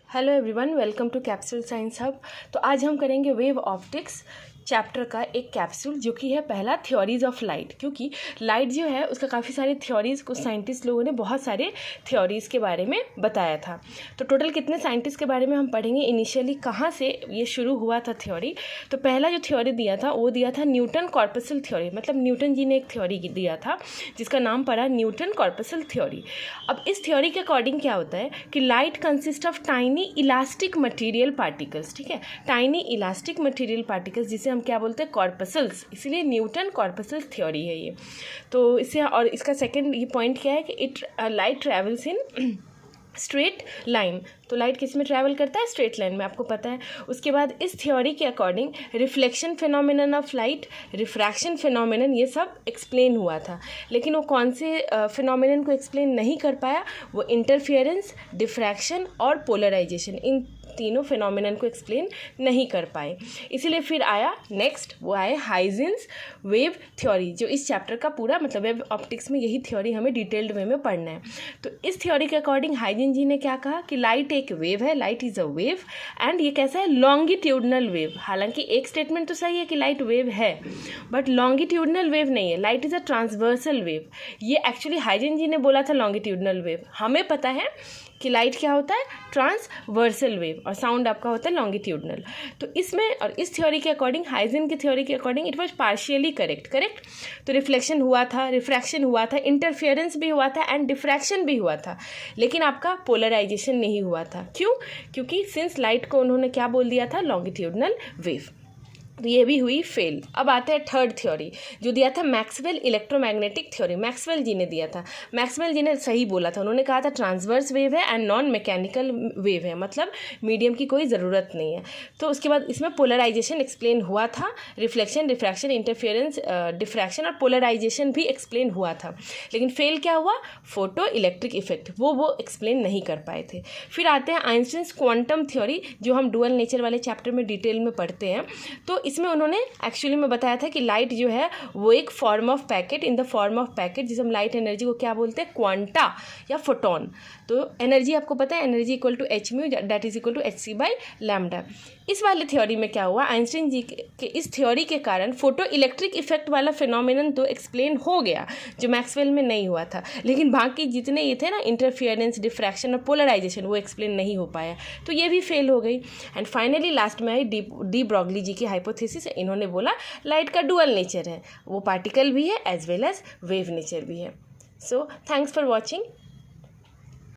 Hello everyone, welcome to Capsule Science Hub. तो आज हम करेंगे वेव ऑप्टिक्स चैप्टर का एक कैप्सूल जो कि है पहला थ्योरीज ऑफ लाइट। क्योंकि लाइट जो है उसका काफ़ी सारे थ्योरीज, कुछ साइंटिस्ट लोगों ने बहुत सारे थ्योरीज़ के बारे में बताया था। तो टोटल कितने साइंटिस्ट के बारे में हम पढ़ेंगे, इनिशियली कहाँ से ये शुरू हुआ था थ्योरी। तो पहला जो थ्योरी दिया था वो दिया था न्यूटन कॉर्पसल थ्योरी, मतलब न्यूटन जी ने एक थ्योरी दिया था जिसका नाम पड़ा न्यूटन कॉर्पसल थ्योरी। अब इस थ्योरी के अकॉर्डिंग क्या होता है कि light consist of tiny elastic material particles. ठीक है, टाइनी इलास्टिक मटीरियल पार्टिकल्स जिसे हम क्या बोलते हैं, कॉर्पसल्स, इसीलिए न्यूटन कॉर्पसल्स थ्योरी है ये। तो इससे और इसका सेकंड ये पॉइंट क्या है कि light travels in straight line. तो लाइट किस में ट्रैवल करता है, स्ट्रेट लाइन में, आपको पता है। उसके बाद इस थ्योरी के according reflection phenomenon of light, refraction phenomenon, ये सब एक्सप्लेन हुआ था। लेकिन वो कौन से फिनोमिनन को एक्सप्लेन नहीं कर पाया, वो इंटरफियरेंस, डिफ्रैक्शन और पोलराइजेशन, इन तीनों फिनोमिनन को एक्सप्लेन नहीं कर पाए। इसीलिए फिर आया नेक्स्ट, वो आए हाइजेंस वेव थ्योरी, जो इस चैप्टर का पूरा मतलब वेव ऑप्टिक्स में यही थ्योरी हमें डिटेल्ड वे में पढ़ना है। तो इस थ्योरी के अकॉर्डिंग हाइजेन जी ने क्या कहा कि लाइट एक वेव है, light is a wave, and ये कैसा है, लॉन्गिट्यूडनल वेव। हालांकि एक स्टेटमेंट तो सही है कि लाइट वेव है, बट लॉन्गिट्यूडनल वेव नहीं है, light is a transversal wave. ये एक्चुअली हाइजेन जी ने बोला था लॉन्गिट्यूडनल वेव, हमें पता है कि लाइट क्या होता है, ट्रांसवर्सल वेव, और साउंड आपका होता है लॉन्गिट्यूडनल। तो इसमें और इस थ्योरी के अकॉर्डिंग, हाइजेन की थ्योरी के according, it was partially correct. तो रिफ्लेक्शन हुआ था, रिफ्रैक्शन हुआ था, इंटरफियरेंस भी हुआ था एंड डिफ्रैक्शन भी हुआ था, लेकिन आपका पोलराइजेशन नहीं हुआ था। क्यों? क्योंकि सिंस लाइट को उन्होंने क्या बोल दिया था, लॉन्गिट्यूडनल वेव। तो ये भी हुई फेल। अब आते हैं थर्ड थ्योरी जो दिया था मैक्सवेल इलेक्ट्रोमैग्नेटिक थ्योरी, मैक्सवेल जी ने दिया था। मैक्सवेल जी ने सही बोला था, उन्होंने कहा था ट्रांसवर्स वेव है एंड नॉन मैकेनिकल वेव है, मतलब मीडियम की कोई ज़रूरत नहीं है। तो उसके बाद इसमें पोलराइजेशन एक्सप्लेन हुआ था, रिफ्लेक्शन, रिफ्रैक्शन, इंटरफियरेंस, डिफ्रैक्शन और पोलराइजेशन भी एक्सप्लेन हुआ था। लेकिन फेल क्या हुआ, फोटो इलेक्ट्रिक इफेक्ट, वो एक्सप्लेन नहीं कर पाए थे। फिर आते हैं आइंस्टाइन्स क्वांटम थ्योरी, जो हम डुअल नेचर वाले चैप्टर में डिटेल में पढ़ते हैं। तो इसमें उन्होंने एक्चुअली में बताया था कि लाइट जो है वो एक form of packet, in the form of packet, जिसे हम लाइट एनर्जी को क्या बोलते हैं, क्वांटा या फोटोन। तो एनर्जी आपको पता है, energy equal to h mu, that is equal to h c by lambda. इस वाले थ्योरी में क्या हुआ, आइंस्टाइन जी के इस थ्योरी के कारण फोटो इलेक्ट्रिक इफेक्ट वाला फिनोमिनन तो एक्सप्लेन हो गया जो मैक्सवेल में नहीं हुआ था, लेकिन बाकी जितने ये थे ना, इंटरफियरेंस, डिफ्रैक्शन और पोलराइजेशन, वो एक्सप्लेन नहीं हो पाया। तो ये भी फेल हो गई। एंड फाइनली लास्ट में आई डी ब्रॉगली जी की हाइपोथेसिस। इन्होंने बोला लाइट का डुअल नेचर है, वो पार्टिकल भी है as well as wave nature भी है। So thanks for watching.